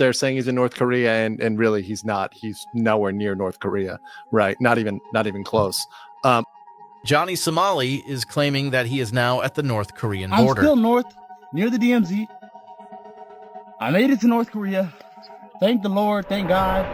there saying he's in North Korea, and really he's not. He's nowhere near North Korea, right? Not even close. Johnny Somali is claiming that he is now at the North Korean I'm border. still north, near the DMZ. I made it to North Korea. Thank the Lord, thank God.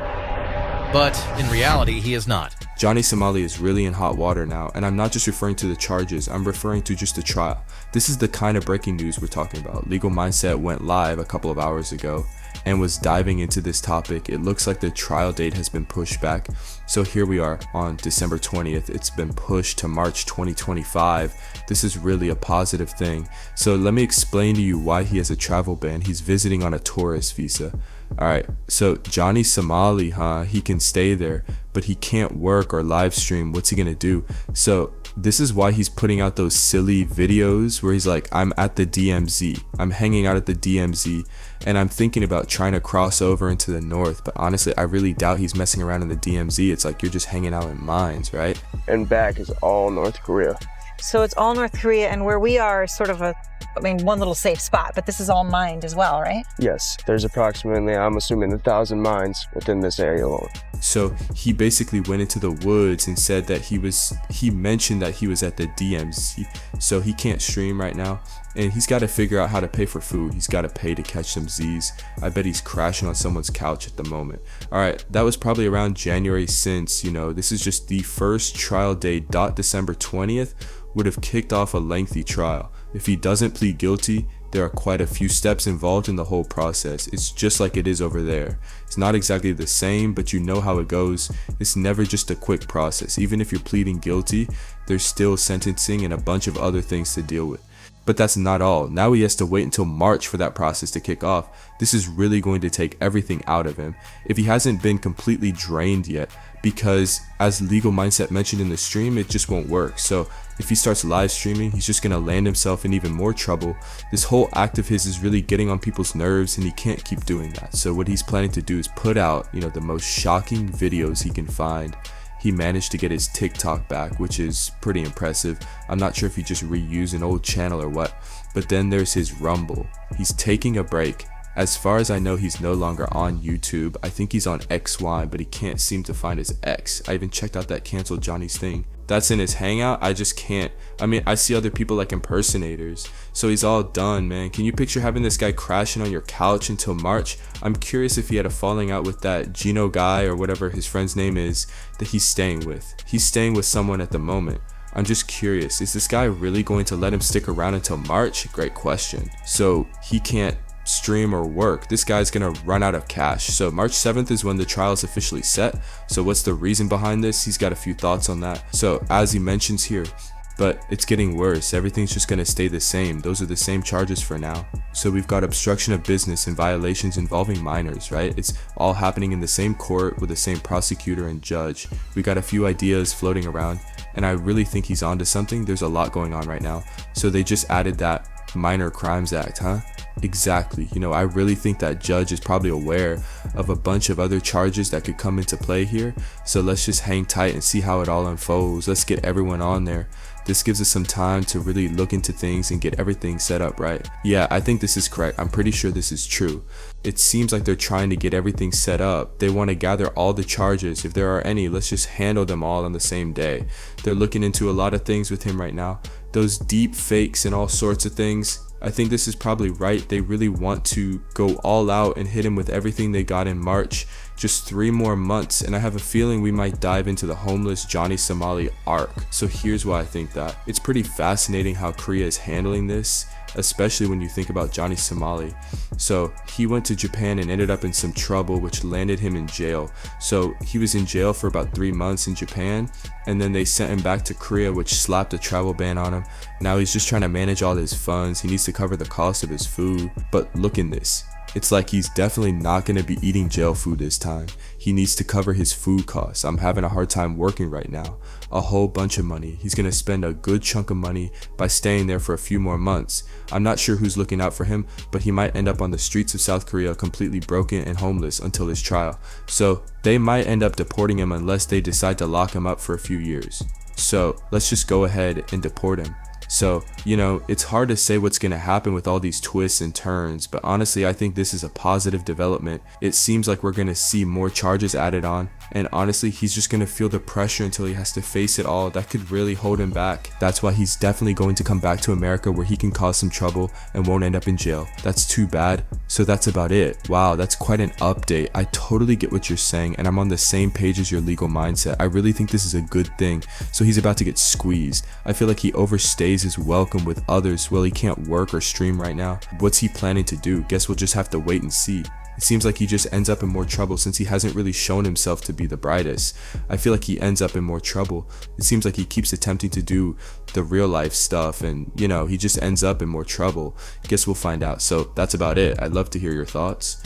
But in reality, he is not. Johnny Somali is really in hot water now, and I'm not just referring to the charges, I'm referring to just the trial. This is the kind of breaking news we're talking about. Legal Mindset went live a couple of hours ago and was diving into this topic. It looks like the trial date has been pushed back. So here we are on December 20th. It's been pushed to March 2025. This is really a positive thing. So let me explain to you why he has a travel ban. He's visiting on a tourist visa. Alright, so Johnny Somali, he can stay there, but he can't work or live stream. What's he gonna do? So this is why he's putting out those silly videos where he's like, I'm at the DMZ, I'm hanging out at the DMZ, and I'm thinking about trying to cross over into the north, but honestly I really doubt he's messing around in the DMZ. It's like you're just hanging out in mines, right? And back is all North Korea. So it's all North Korea, and where we are is sort of one little safe spot, but this is all mined as well, right? Yes, there's approximately, I'm assuming, 1,000 mines within this area alone. So he basically went into the woods and said that he mentioned that he was at the DMZ, so he can't stream right now, and he's got to figure out how to pay for food. He's got to pay to catch some Z's. I bet he's crashing on someone's couch at the moment. Alright, that was probably around January since, this is just the first trial date. December 20th would have kicked off a lengthy trial. If he doesn't plead guilty, there are quite a few steps involved in the whole process. It's just like it is over there. It's not exactly the same, but you know how it goes. It's never just a quick process. Even if you're pleading guilty, there's still sentencing and a bunch of other things to deal with. But that's not all. Now he has to wait until March for that process to kick off. This is really going to take everything out of him if he hasn't been completely drained yet, because as Legal Mindset mentioned in the stream, it just won't work. So if he starts live streaming, he's just gonna land himself in even more trouble. This whole act of his is really getting on people's nerves, and he can't keep doing that. So what he's planning to do is put out, the most shocking videos he can find. He managed to get his TikTok back, which is pretty impressive. I'm not sure if he just reused an old channel or what. But then there's his Rumble. He's taking a break. As far as I know, he's no longer on YouTube. I think he's on XY, but he can't seem to find his X. I even checked out that Cancel Johnny's thing. That's in his hangout. I just can't. I see other people like impersonators. So he's all done, man. Can you picture having this guy crashing on your couch until March? I'm curious if he had a falling out with that Gino guy or whatever his friend's name is that he's staying with. He's staying with someone at the moment. I'm just curious, is this guy really going to let him stick around until March? Great question. So he can't stream or work. This guy's gonna run out of cash. So March 7th is when the trial is officially set. So what's the reason behind this? He's got a few thoughts on that. So as he mentions here, but it's getting worse. Everything's just gonna stay the same. Those are the same charges for now. So we've got obstruction of business and violations involving minors, right? It's all happening in the same court with the same prosecutor and judge. We got a few ideas floating around, and I really think he's onto something. There's a lot going on right now. So they just added that Minor Crimes Act, huh? Exactly. I really think that judge is probably aware of a bunch of other charges that could come into play here. So let's just hang tight and see how it all unfolds. Let's get everyone on there. This gives us some time to really look into things and get everything set up right. Yeah, I think this is correct. I'm pretty sure this is true. It seems like they're trying to get everything set up. They want to gather all the charges. If there are any, let's just handle them all on the same day. They're looking into a lot of things with him right now. Those deep fakes and all sorts of things. I think this is probably right. They really want to go all out and hit him with everything they got in March. Just 3 more months, and I have a feeling we might dive into the homeless Johnny Somali arc. So here's why I think that. It's pretty fascinating how Korea is handling this, especially when you think about Johnny Somali. So he went to Japan and ended up in some trouble, which landed him in jail. So he was in jail for about 3 months in Japan, and then they sent him back to Korea, which slapped a travel ban on him. Now he's just trying to manage all his funds. He needs to cover the cost of his food. But look in this. It's like he's definitely not going to be eating jail food this time. He needs to cover his food costs. I'm having a hard time working right now. A whole bunch of money. He's going to spend a good chunk of money by staying there for a few more months. I'm not sure who's looking out for him, but he might end up on the streets of South Korea completely broken and homeless until his trial. So they might end up deporting him unless they decide to lock him up for a few years. So let's just go ahead and deport him. So, it's hard to say what's going to happen with all these twists and turns, but honestly, I think this is a positive development. It seems like we're going to see more charges added on, and honestly, he's just going to feel the pressure until he has to face it all. That could really hold him back. That's why he's definitely going to come back to America, where he can cause some trouble and won't end up in jail. That's too bad. So that's about it. Wow, that's quite an update. I totally get what you're saying, and I'm on the same page as your legal mindset. I really think this is a good thing. So he's about to get squeezed. I feel like he overstays his welcome with others. Well, he can't work or stream right now. What's he planning to do? Guess we'll just have to wait and see. It seems like he just ends up in more trouble since he hasn't really shown himself to be the brightest. I feel like he ends up in more trouble. It seems like he keeps attempting to do the real life stuff, and he just ends up in more trouble. Guess we'll find out. So that's about it. I'd love to hear your thoughts.